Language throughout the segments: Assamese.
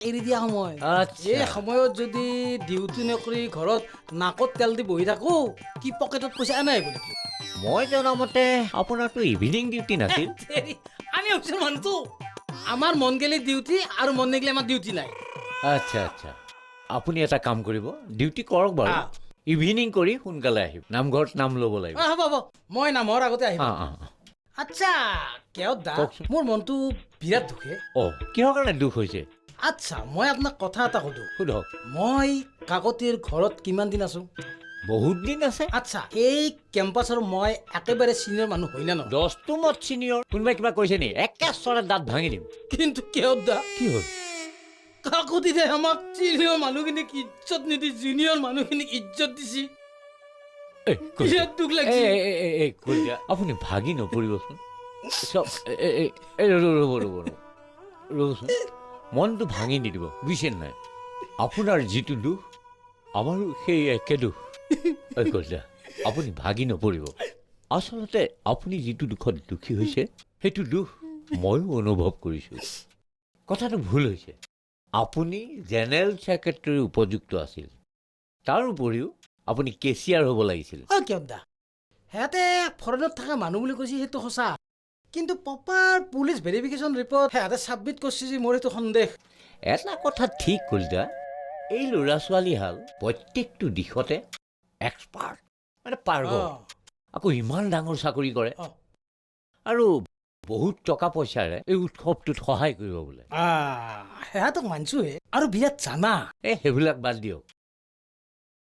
এৰি দিয়া সময় আচ্ছা এই সময়ত যদি ডিউটি নকৰি ঘৰত নাকত তেল দি বহি থাকো কি পকেটত পইচা এনে আহিব নেকি মই জনামতে আপোনাৰতো ইভিনিং ডিউটি নাছিল আমি অফিচৰ মানুহটো আমাৰ মন গেলে ডিউটি আৰু মন নেগলে আমাৰ ডিউটি নাই আচ্ছা আচ্ছা আপুনি এটা কাম কৰিব ডিউটি কৰক বাৰু ইভিনিং কৰি সোনকালে আহিব নামঘৰত নাম ল'ব লাগিব হ'ব হ'ব মই নামৰ আগতে আহিম অঁ অঁ আচ্ছা কেও দা কওকচোন। মোৰ মনটো বিৰাট দুখে অঁ কিহৰ কাৰণে দুখ হৈছে আচ্ছা মই আপোনাক কথা এটা সুধো সোধক মই কাকতিৰ ঘৰত কিমান দিন আছো বহুত দিন আছে আচ্ছা এই কেম্পাছৰ মই একেবাৰে চিনিয়ৰ মানুহ হয় না নহয় দহটো মত চিনিয়ৰ কোনোবাই কিবা কৈছে নি একেচৰে দাঁত ভাঙি দিম কিন্তু কেও দা কি হ'ল কাকতিতে আমাক চিনিয়ৰ মানুহখিনিক ইজ্জত নিদি জুনিয়ৰ মানুহখিনিক ইজ্জত দিছি এই, কলিতা। বিৰাট দুখ লাগিছে এই কলিতা, আপুনি ভাগি নপৰিবচোন চব ৰ'বচোন মনটো ভাঙি নিদিব বুজিছে নাই আপোনাৰ যিটো দুখ আমাৰো সেই একে দুখ এই কলিতা আপুনি ভাগি নপৰিব আচলতে আপুনি যিটো দুখত দুখী হৈছে সেইটো দুখ ময়ো অনুভৱ কৰিছোঁ কথাটো ভুল হৈছে আপুনি জেনেৰেল ছেক্ৰেটাৰীৰ উপযুক্ত আছিল তাৰ উপৰিও আপুনি কেচিয়াৰ হ'ব লাগিছিল অ কেও দা সিহঁতে ফৰেনত থকা মানুহ বুলি কৈছে সেইটো সঁচা কিন্তু প্ৰপাৰ পুলিচ ভেৰিফিকেশ্যন ৰিপৰ্ট সিহঁতে ছাবমিট কৰিছে যে মোৰ এইটো সন্দেহ এটা কথা ঠিক কলিতা এই ল'ৰা ছোৱালীহাল প্ৰত্যেকটো দিশতে এক্সপাৰ্ট মানে পাৰ্গত অ, আকৌ ইমান ডাঙৰ চাকৰি কৰে অ। আৰু বহুত টকা পইচাৰে এই উৎসৱটোত সহায় কৰিব বোলে সিহঁতক মানছোহে আৰু বিৰাট জানা এই সেইবিলাক বাদ দিয়ক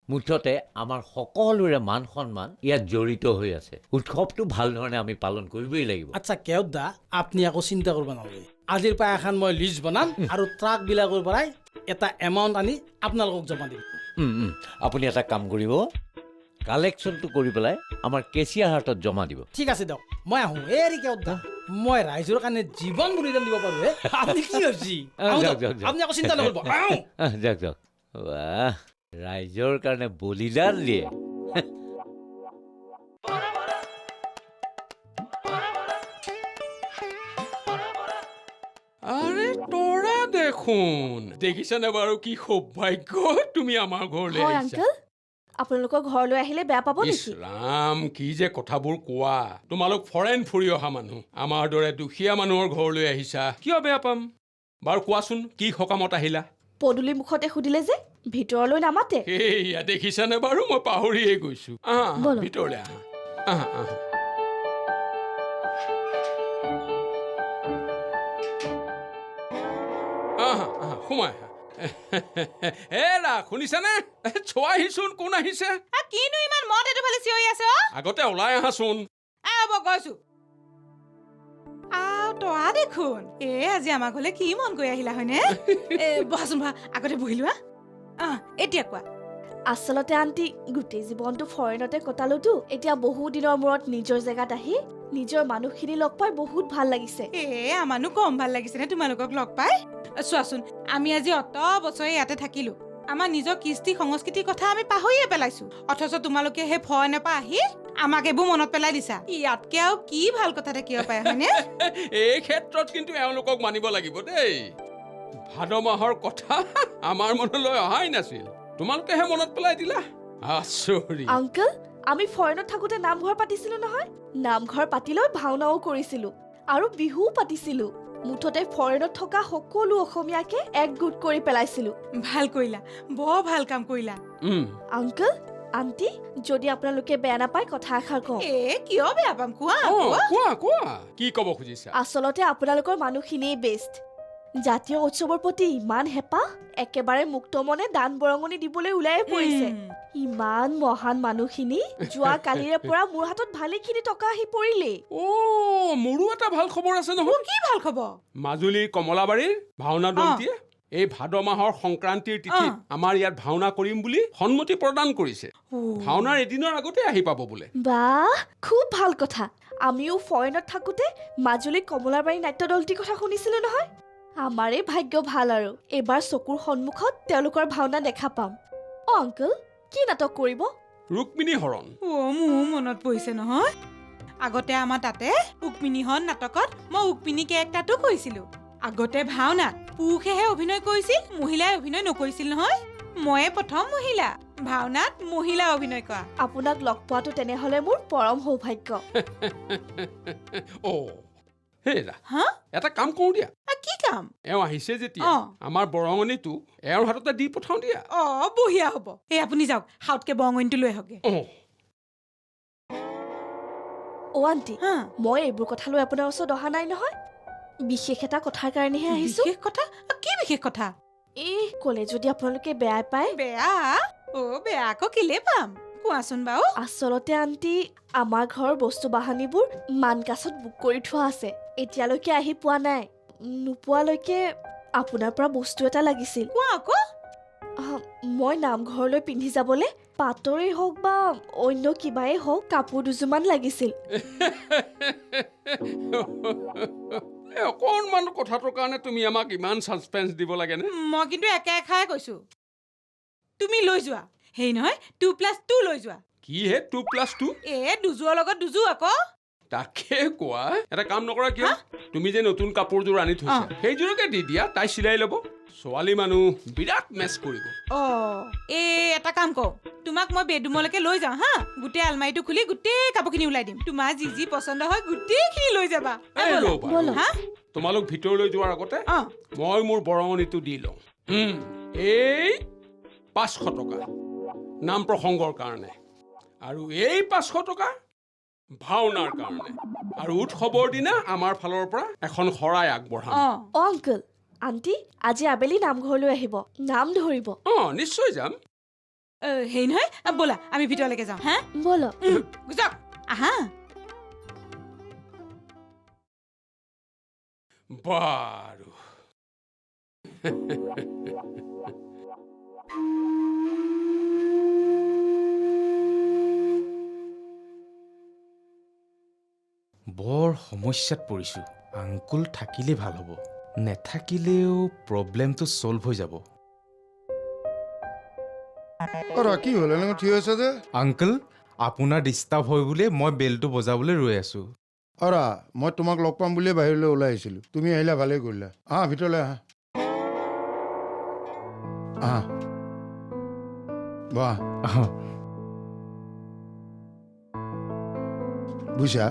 মুঠতে আমাৰ সকলোৰে মান সন্মান ইয়াত জড়িত হৈ আছে উৎসৱটো ভাল ধৰণে আমি পালন কৰিবই লাগিব আচ্ছা কেও দা আপুনি আকৌ চিন্তা কৰিব নালাগে আজিৰ পৰা এখন মই লিষ্ট বনাম আৰু ট্ৰাকবিলাকৰ পৰাই এটা এমাউণ্ট আনি আপোনালোকক জমা দিম আপুনি এটা কাম কৰিব কালেকশ্যনটো কৰি পেলাই আমাৰ কেচিয়াৰ হাতত জমা দিব ঠিক আছে দিয়ক মই আহোঁ এৰি কেও দা মই ৰাইজৰ কাৰণে জীৱন বলিদান দিব পাৰোঁ হে আপুনি কি হৈছে যাওক, যাওক, যাওক। আপুনি আকৌ চিন্তা নকৰিব আহোঁ। যাওক যাওক বাহ ৰাইজৰ কাৰণে বলিদান দিয়ে আৰে তোৰা দেখোন দেখিছানে বাৰু কি সৌভাগ্য তুমি আমাৰ ঘৰলৈ হয় আহিছা আংকল আপোনালোকৰ ঘৰলৈ আহিলে বেয়া পাব ইছ নেকি ৰাম কি যে কথাবোৰ কোৱা তোমালোক ফৰেন ফুৰি অহা মানুহ আমাৰ দৰে দুখীয়া মানুহৰ ঘৰলৈ আহিছা কিয় বেয়া পাম বাৰু কোৱাচোন কি সকামত আহিলা পদূলি মুখতে সুধিলে যে ভিতৰলৈ নামাতে সেয়া দেখিছানে বাৰু মই পাহৰিয়ে গৈছো আহা আহা, বলো। ভিতৰলৈ আহা আহা আহা আহা আহা সোমাই আহা এৰা শুনিছানে চোৱাহিচোন কোন আহিছে কিনো ইমান মত এইটো ফালে চিঞৰি আছে অ আগতে ওলাই আহাচোন হ'ব গৈছো তৰা দেখোন আজি আমাৰ ঘৰলে কি মন কৰি আহিলা হয়নে বহাচোন বহা আগতে বহি লোৱা এতিয়া কোৱা আচলতে আণ্টি গোটেই জীৱনটো ফৰেনতে কটালোতো এতিয়া বহু দিনৰ মূৰত নিজৰ জেগাত আহি নিজৰ মানুহখিনি লগ পাই বহুত ভাল লাগিছে আমাৰনো কম ভাল লাগিছে নে তোমালোকক লগ পাই চোৱাচোন আমি আজি অত বছৰে ইয়াতে থাকিলো আমাৰ নিজৰ কৃষ্টি সংস্কৃতিৰ কথা আমি পাহৰিয়ে পেলাইছো অথচ তোমালোকে সেই ফৰেনৰ পৰা আহি আমাক এইবোৰ মনত পেলাই দিছা ইয়াতকে আৰু কি ভাল কথা থাকিব পাৰে হয়নে এই ক্ষেত্ৰত কিন্তু এওঁলোকক মানিব লাগিব দেই ভাদ মাহৰ কথা আমাৰ মনলৈ অহাই নাছিল তোমালোকেহে মনত পেলাই দিলা আচৰিত আংকল আমি ফৰেনত থাকোতে নামঘৰ পাতিছিলো নহয় নামঘৰ পাতি লৈ ভাওনাও কৰিছিলো আৰু বিহুও পাতিছিলো মুঠতে ফৰেনত থকা সকলো অসমীয়াকে একগোট কৰি পেলাইছিলো ভাল কৰিলা বৰ ভাল কাম কৰিলা আংকল আণ্টি যদি আপোনালোকে বেয়া নাপায় কথা এষাৰ কওঁ কিয় বেয়া পাম কোৱা কোৱা কোৱা কি ক'ব খুজিছা আচলতে আপোনালোকৰ মানুহখিনিয়ে বেষ্ট জাতীয় উৎসৱৰ প্ৰতি ইমান হেঁপাহ একেবাৰে মুক্ত মনে দান বৰঙণি দিবলৈ ওলাই পৰিছে ইমান মহান মানুহখিনি যোৱা কালিৰে পৰা মোৰ হাতত ভালেখিনি টকা আহি পৰিলে মোৰো এটা ভাল খবৰ আছে নহয় কি ভাল খবৰ মাজুলীৰ কমলাবাৰীৰ ভাওনা দলটিয়ে এই ভাদ মাহৰ সংক্ৰান্তিৰ তিথিত আমাৰ ইয়াত ভাওনা কৰিম বুলি সন্মতি প্ৰদান কৰিছে ভাওনাৰ এদিনৰ আগতে আহি পাব বোলে বাহ খুব ভাল কথা আমিও ফৰেনত থাকোতে মাজুলীৰ কমলাবাৰী নাট্য দলটিৰ কথা শুনিছিলো নহয় আমাৰে ভাগ্য ভাল আৰু এবাৰ চকুৰ সন্মুখত তেওঁলোকৰ ভাওনা দেখা পাম আংকল কি নাটক কৰিব ৰুক্মিণী হৰণ মোৰ মনত পৰিছে নহয় আগতে আমাৰ তাতে ৰুক্মিণীহৰণ নাটকত মই ৰুক্মিণী কেৰেক্টাৰটো কৰিছিলো আগতে ভাওনাত পুৰুষেহে অভিনয় কৰিছিল, মহিলাই অভিনয় নকৰিছিল নহয়। ময়ে প্ৰথম মহিলা ভাওনাত মহিলা অভিনয় কৰা। আপোনাক লগ পোৱাটো তেনেহ'লে মোৰ পৰম সৌভাগ্য। অ হেৰা হা এটা কাম কৰোঁ দিয়া। কি কাম? এওঁ আহিছে যেতিয়া অ। আমাৰ বৰঙণিটো এওঁৰ হাততে দি পঠাওঁ দিয়া। বঢ়িয়া হ'ব। এই আপুনি যাওক, হাউতকে বৰঙণিটো লৈ আহকগে। আণ্টি, হা মই এইবোৰ কথা লৈ আপোনাৰ ওচৰত অহা নাই নহয়। বিশেষ এটা কথাৰ কাৰণেহে আহিছো। বিশেষ কথা? কি বিশেষ কথা? ক'লে যদি আপোনালোকে বেয়াই পায়। বেয়া? বেয়া আকৌ কেলে পাম, কোৱাচোন বাৰু। আচলতে আণ্টি, আমাৰ ঘৰৰ বস্তু বাহানিবোৰ মানকাছত বুক কৰি থোৱা আছে, এতিয়ালৈকে আহি পোৱা নাই। নোপোৱালৈকে আপোনাৰ পৰা বস্তু এটা লাগিছিল। কোৱা আকৌ। মই নামঘৰলৈ পিন্ধি যাবলৈ পাটৰেই হওক বা অন্য কিবাই হওক কাপোৰ দুযোৰমান লাগিছিল। অকণমান কথাটোৰ কাৰণে তুমি আমাক ইমান ছাছপেন্স দিব লাগেনে? মই কিন্তু একে এষাৰে কৈছো, তুমি লৈ যোৱা। হেৰি নহয়, 2+2 লৈ যোৱা। কি হে 2+2? দুযোৰৰ লগত দুযোৰ আকৌ। তাকে কোৱা। এটা কাম নকৰা কিয়? তুমি যে নতুন কাপোৰযোৰ আনি থৈছা সেইযোৰকে দি দিয়া, তাই চিলাই ল'ব। ছোৱালী মানুহ বিৰাট মেচ কৰিব। এটা কাম কৰো, তোমাক মই বেডৰুমলৈকে লৈ যাওঁ হা। গোটেই আলমাৰীটো খুলি গোটেই কাপোৰখিনি ওলাই দিম, তোমাৰ যি যি পচন্দ হয় গোটেইখিনি লৈ যাবা। হা তোমালোক ভিতৰলৈ যোৱাৰ আগতে মই মোৰ বৰঙণিটো দি লওঁ। এই 500 টকা নাম প্ৰসংগৰ কাৰণে, আৰু এই 500 টকা ভাওনাৰ কাৰণে, আৰু উৎসৱৰ দিনা আমাৰ ফালৰ পৰা এখন শৰাই আগবঢ়াম। আংকল, আণ্টি আজি আবেলি নামঘৰলৈ আহিব, নাম ধৰিব। নিশ্চয় যাম। হেৰি নহয়, ব'লা আমি ভিতৰলৈকে যাওঁ হা। ব'লক। যাওক, আহা। বাৰু বৰ সমস্যাত পৰিছোঁ। আংকুল থাকিলে ভাল হ'ব, নেথাকিলেও প্ৰব্লেমটো ছল্ভ হৈ যাব। কি হ'ল এনেকৈ থিয় হৈছে যে? আংকুল, আপোনাৰ ডিষ্টাৰ্ব হয় বুলি মই বেলটো বজাবলৈ ৰৈ আছোঁ। মই তোমাক লগ পাম বুলিয়ে বাহিৰলৈ ওলাই আহিছিলোঁ, তুমি আহিলা, ভালেই কৰিলা। ভিতৰলৈ আহা। বাহ, বুজিছা,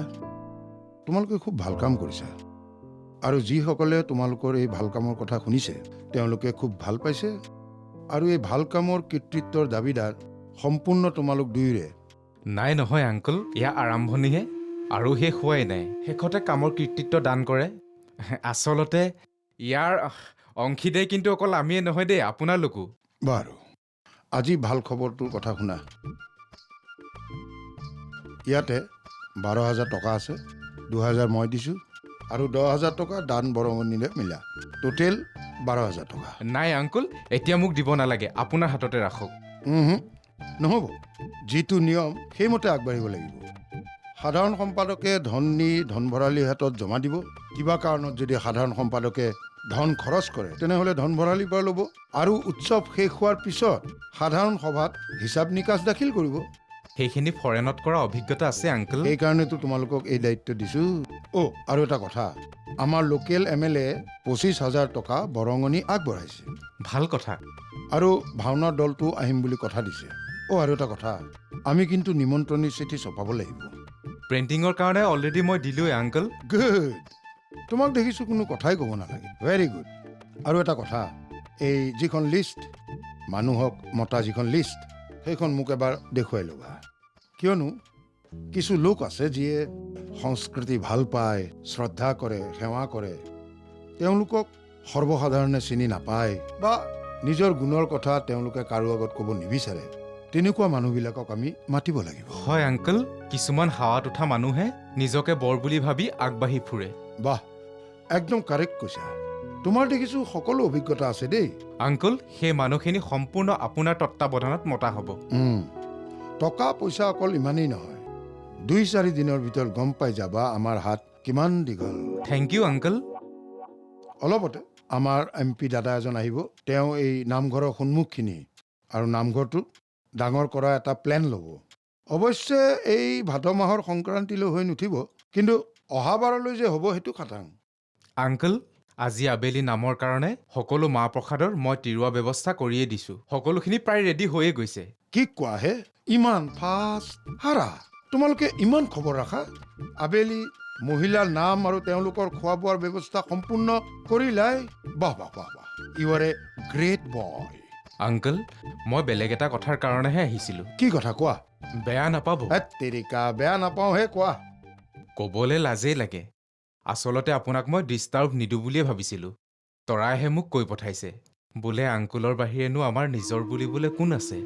তোমালোকে খুব ভাল কাম কৰিছা, আৰু যিসকলে তোমালোকৰ এই ভাল কামৰ কথা শুনিছে তেওঁলোকে খুব ভাল পাইছে, আৰু এই ভাল কামৰ কৃতিত্বৰ দাবীদাৰ সম্পূৰ্ণ তোমালোক দুয়োৰে। নাই নহয় আংকুল, এয়া আৰম্ভণিহে, আৰু শেষ হোৱাই নাই। শেষতে কামৰ কৃতিত্ব দান কৰে। আচলতে ইয়াৰ অংশীদাৰী কিন্তু অকল আমিয়ে নহয় দেই, আপোনালোকো। বাৰু, আজি ভাল খবৰটোৰ কথা শুনা। ইয়াতে 12,000 টকা আছে, 2,000 মই দিছোঁ, আৰু 10,000 টকা দান বৰঙণিৰে মিলা, টোটেল 12,000 টকা। নাই আংকুল, এতিয়া মোক দিব নালাগে, আপোনাৰ হাততে ৰাখক। নহ'ব, যিটো নিয়ম সেইমতে আগবাঢ়িব লাগিব। সাধাৰণ সম্পাদকে ধন নি ধন ভঁৰালীৰ হাতত জমা দিব। কিবা কাৰণত যদি সাধাৰণ সম্পাদকে ধন খৰচ কৰে তেনেহ'লে ধন ভঁৰালীৰ পৰা ল'ব, আৰু উৎসৱ শেষ হোৱাৰ পিছত সাধাৰণ সভাত হিচাপ নিকাচ দাখিল কৰিব। সেইখিনি ফৰেনত কৰা অভিজ্ঞতা আছে আংকুল। সেইকাৰণেতো তোমালোকক এই দায়িত্ব দিছোঁ। আৰু এটা কথা, আমাৰ লোকেল MLA 25,000 টকা বৰঙণি আগবঢ়াইছে। ভাল কথা। আৰু ভাওনাৰ দলটো আহিম বুলি কথা দিছে। আৰু এটা কথা, আমি কিন্তু নিমন্ত্ৰণী চিঠি ছপাব লাগিব। প্ৰিণ্টিঙৰ কাৰণে অলৰেডি মই দিলোঁৱেই আংকুল। গুড, তোমাক দেখিছোঁ কোনো কথাই ক'ব নালাগে, ভেৰি গুড। আৰু এটা কথা, এই যিখন লিষ্ট, মানুহক মতা যিখন লিষ্ট, সেইখন মোক এবাৰ দেখুৱাই ল'বা। কিয়নো কিছু লোক আছে যিয়ে সংস্কৃতি ভাল পায়, শ্ৰদ্ধা কৰে, সেৱা কৰে, তেওঁলোকক সৰ্বসাধাৰণে চিনি নাপায় বা নিজৰ গুণৰ কথা তেওঁলোকে কাৰো আগত ক'ব নিবিচাৰে। তেনেকুৱা মানুহবিলাকক আমি মাতিব লাগিব। হয় আংকুল, কিছুমান হাৱাত উঠা মানুহে নিজকে বৰ বুলি ভাবি আগবাঢ়ি ফুৰে। বাহ, একদম কাৰেক্ট কৈছা। তোমাৰ দেখিছোঁ সকলো অভিজ্ঞতা আছে দেই। আংকুল, সেই মানুহখিনি সম্পূৰ্ণ আপোনাৰ তত্বাৱধানত মতা হ'ব। টকা পইচা অকল ইমানেই নহয়, 2-4 দিনৰ ভিতৰত গম পাই যাবা আমাৰ হাত কিমান দীঘল। Thank you uncle. অলপতে আমাৰ MP দাদা এজন আহিব। তেওঁ এই নামঘৰৰ সন্মুখখিনি আৰু নামঘৰটো ডাঙৰ কৰা এটা প্লেন ল'ব। অৱশ্যে এই ভাদ মাহৰ সংক্ৰান্তিলৈ হৈ নুঠিব, কিন্তু অহাবাৰলৈ যে হ'ব সেইটো খাটাং। আংকুল, আজি আবেলি নামৰ কাৰণে সকলো মাহ প্ৰসাদৰ মই তিৰোৱা ব্যৱস্থা কৰিয়ে দিছোঁ। সকলোখিনি প্ৰায় ৰেডি হৈয়ে গৈছে। কি কোৱা হে, ইমান ফাষ্ট? হাৰা, তোমালোকে ইমান খবৰ ৰাখা? আবেলি মহিলাৰ নাম আৰু তেওঁলোকৰ খোৱা বোৱাৰ ব্যৱস্থা সম্পূৰ্ণ কৰিলাই? বাহ বাহ বাহ বাহ, you are a great boy. Uncle, মই বেলেগ এটা কথাৰ কাৰণেহে আহিছিলোঁ। কি কথা কোৱা? বেয়া নাপাব। তেৰিকা, বেয়া নাপাওঁ হে, কোৱা। ক'বলৈ লাজেই লাগে। আচলতে আপোনাক মই ডিষ্টাৰ্ব নিদিওঁ বুলিয়ে ভাবিছিলোঁ। তৰাইহে মোক কৈ পঠাইছে বোলে আংকুলৰ বাহিৰেনো আমাৰ নিজৰ বুলিবলৈ কোন আছে।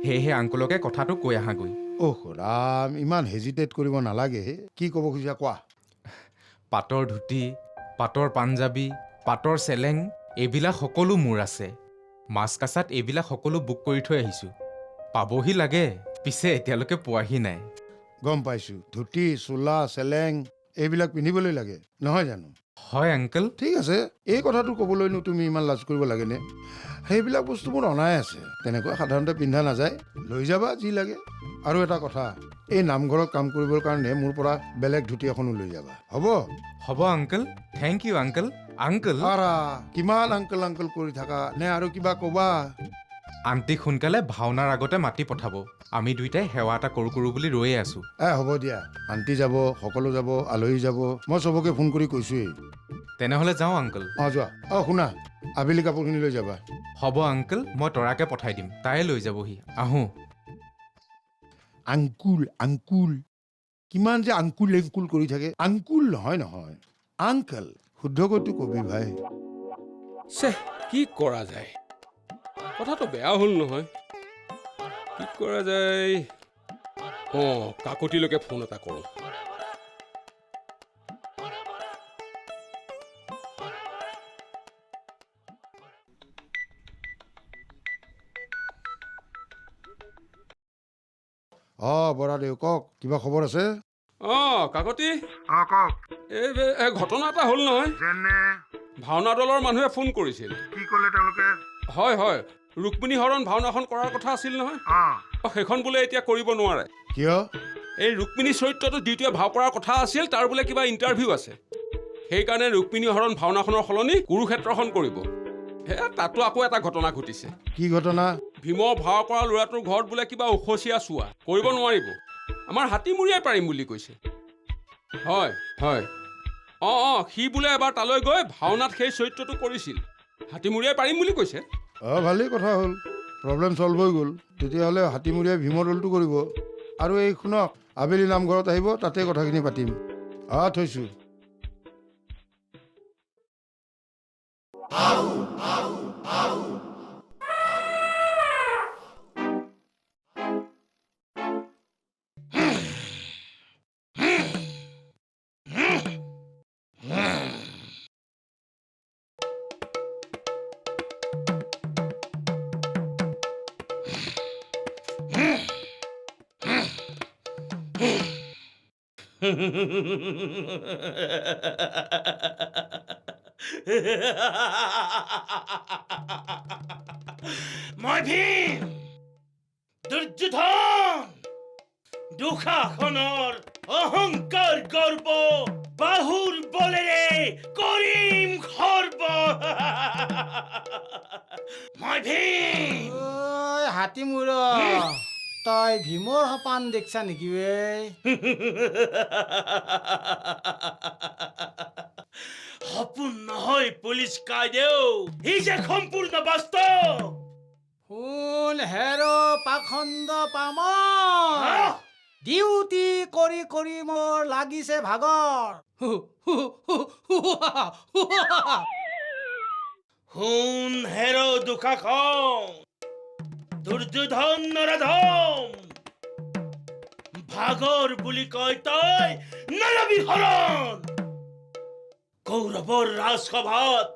সেয়েহে আংকুলকে কথাটো কৈ আহাগৈ। অহ ৰাম, ইমান হেজিটেট কৰিব নালাগে। কি ক'ব খুজিছা, কোৱা। পাটৰ ধুতি, পাটৰ পাঞ্জাবী, পাটৰ চেলেং এইবিলাক সকলো মোৰ আছে। মাছ কাছাত এইবিলাক সকলো বুক কৰি থৈ আহিছোঁ। পাবহি লাগে, পিছে এতিয়ালৈকে পোৱাহি নাই। গম পাইছোঁ, ধুতি চোলা চেলেং এইবিলাক পিন্ধিবলৈ লাগে, নহয় জানো? হয় আংকল। ঠিক আছে, এই কথাটো ক'বলৈনো তুমি ইমান লাজ কৰিব লাগেনে? সেইবিলাক বস্তু মোৰ অনাই আছে, তেনেকুৱা সাধাৰণতে পিন্ধা নাযায়। লৈ যাবা যি লাগে। আৰু এটা কথা, এই নামঘৰত কাম কৰিবৰ কাৰণে মোৰ পৰা বেলেগ ধুতি এখনো লৈ যাবা, হ'ব? হ'ব uncle, thank you uncle. Uncle, আৰা, কিমান আংকল আংকল কৰি থাকা নে আৰু কিবা ক'বা? আণ্টিক সোনকালে ভাওনাৰ আগতে মাতি পঠাব। আমি দুইটাই সেৱা এটা কৰোঁ বুলি ৰৈয়ে আছোঁ। হ'ব দিয়া, আণ্টি যাব, সকলো যাব, আলহী যাব, মই চবকে ফোন কৰি কৈছোৱেই। তেনেহ'লে যাওঁ আংকল। যোৱা। শুনা, আবেলি কাপোৰখিনি লৈ যাবা। হ'ব আংকল, মই তৰাকে পঠাই দিম, তাই লৈ যাবহি। আহোঁ। আংকুল আংকুল, কিমান যে আংকুল এংকুল কৰি থাকে। আংকুল নহয় নহয়, আংকল। শুদ্ধকৈতো কবি ভাই। কি কৰা যায়? কথাটো বেয়া হ'ল নহয়। কি কৰা যায়? কাকতিলৈকে ফোন এটা কৰোঁ। বৰাদেউ কওক, কিবা খবৰ আছে? কাকতি, কওক। এই ঘটনা এটা হ'ল নহয়। ভাওনা দলৰ মানুহে ফোন কৰিছিল। কি ক'লে তেওঁলোকে? হয় হয়, ৰুক্মিণী হৰণ ভাওনাখন কৰাৰ কথা আছিল নহয়। সেইখন বোলে এতিয়া কৰিব নোৱাৰে। কিয়? এই ৰুক্মিণী চৰিত্ৰটো যিটোৱে ভাও কৰাৰ কথা আছিল তাৰ বোলে কিবা ইণ্টাৰভিউ আছে। সেইকাৰণে ৰুক্মিণী হৰণ ভাওনাখনৰ সলনি কুৰুক্ষেত্ৰখন কৰিব। তাতো আকৌ এটা ঘটনা ঘটিছে। কি ঘটনা? ভীমৰ ভাও কৰা ল'ৰাটোৰ ঘৰত বোলে কিবা উখচীয়া চোৱা, কৰিব নোৱাৰিব। আমাৰ হাতীমুৰিয়াই পাৰিম বুলি কৈছে। হয় হয়, সি বোলে এবাৰ তালৈ গৈ ভাওনাত সেই চৰিত্ৰটো কৰিছিল। হাতীমুৰিয়াই পাৰিম বুলি কৈছে। ভালেই কথা হ'ল, প্ৰব্লেম চল্ভ হৈ গ'ল। তেতিয়াহ'লে হাতীমুৰিয়াই ভীমৰ ৰোলটো কৰিব। আৰু এই শুনক, আবেলি নামঘৰত আহিব, তাতে কথাখিনি পাতিম। থৈছোঁ। মই ভীম, দুৰ্যোধন, দুঃশাসনৰ অহংকাৰ গৰ্ব, বাহুৰ বলেৰে কৰিম খৰ্ব। মই ভীম। হাতীমূৰ, তই ভীমৰ সপান দেখছা নেকি বে? সপোন নহয় পুলিচ কাইদেউ, ই যে সম্পূৰ্ণ বাস্তৱ। শুন হেৰ পাখণ্ড পামৰ, ডিউটি কৰি কৰি মোৰ লাগিছে ভাগৰ। শুন হেৰ দুঃশাসন, দুৰ্যোধন নৰাধম, ভাগৰ বুলি কয় তই নলবি হৰণ। কৌৰৱৰ ৰাজসভাত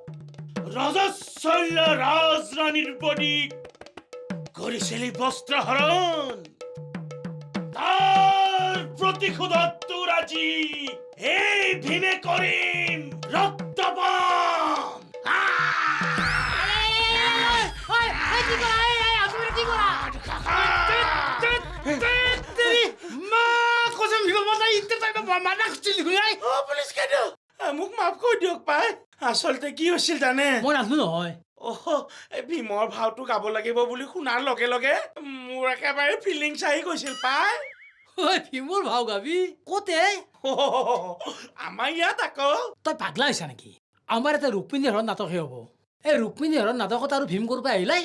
ৰজস্বল্য ৰাজৰাণীৰ বডি কৰিছিলি বস্ত্ৰহৰণ। তাৰ প্ৰতিশোধত তোৰ আজি এই ভীমে কৰিম ৰক্তপান। মোক মাফ কৰি দিয়ক পাই, আচলতে কি হৈছিল জানে মই নাজানো নহয় এই ভীমৰ ভাওটো গাব লাগিব বুলি শুনাৰ লগে লগে মোৰ একেবাৰে ফিলিংছ আহি গৈছিল পাই ঐ ভীমৰ ভাও গাবি ক'তে আমাৰ ইয়াত আকৌ তই পাগলা হৈছা নেকি আমাৰ এটা ৰুক্মিণী হৰণ নাটকহে হ'ব এই ৰুক্মিণী হৰণ নাটকত আৰু ভীম কৰিব আহিলাই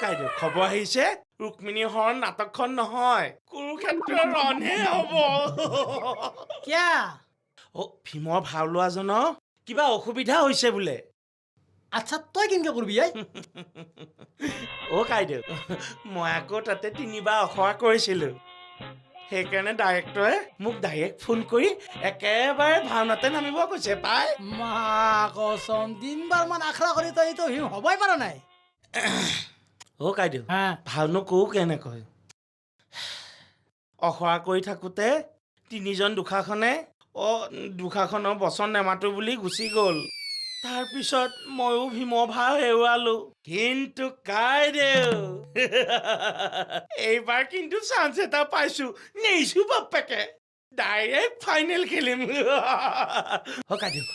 কাইদেউ খবৰ আহিছে ৰুক্মিণী হৰণ নাটকখন নহয় কুৰুক্ষেত্ৰৰ ৰণহে হ'ব কিয়া ভীমৰ ভাও লোৱাজনৰ কিবা অসুবিধা হৈছে বোলে আচ্ছা তই কেনেকৈ কৰিবি আই কাইদেউ মই আকৌ তাতে 3বাৰ অখৰা কৰিছিলোঁ সেইকাৰণে ডাইৰেক্টৰে মোক ডাইৰেক্ট ফোন কৰি একেবাৰে ভাওনাতে নামিব কৈছে পাই মা কচম 3বাৰ মান আখৰা কৰি তই এইটো ভীম হ'বই পৰা নাই কাইদেউ হা ভাওনো কওঁ কেনেকৈ অখৰা কৰি থাকোঁতে 3জন দুষাখনে দুষাখনৰ বচন নেমাতো বুলি গুচি গ'ল তাৰপিছত ময়ো ভীমৰ ভাও হেৰুৱালো কিন্তু কাইদেউ এইবাৰ কিন্তু চান্স এটা পাইছো নেইছো বাপেকে ডাইৰেক্ট ফাইনেল খেলিম কাইদেউ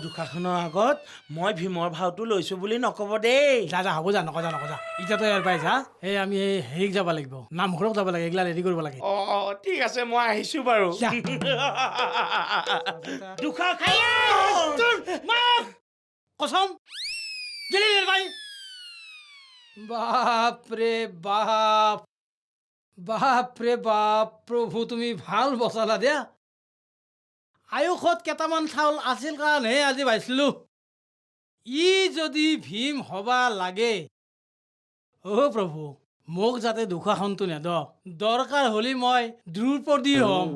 দুষাখনৰ আগত মই ভীমৰ ভাওটো লৈছো বুলি নকব দেই যা যা হ'ব যা নকজা এতিয়া তই ইয়াৰ পাই যা এই আমি এই হেৰিক যাব লাগিব নামঘৰক যাব লাগে এইগিলা ৰেডি কৰিব লাগে ঠিক আছে মই আহিছো বাৰু যা। কচম গেলি ইয়াৰ পাই বাপৰে বাপ প্ৰভু তুমি ভাল বচালা দিয়া আয়ুষত কেইটামান চাউল আছিল কাৰণেহে আজি পাইছিলোঁ ই যদি ভীম হবা লাগে প্ৰভু মোক যাতে দুষাখনটো নেদ দৰকাৰ হ'লে মই দ্ৰুপদী হ'ম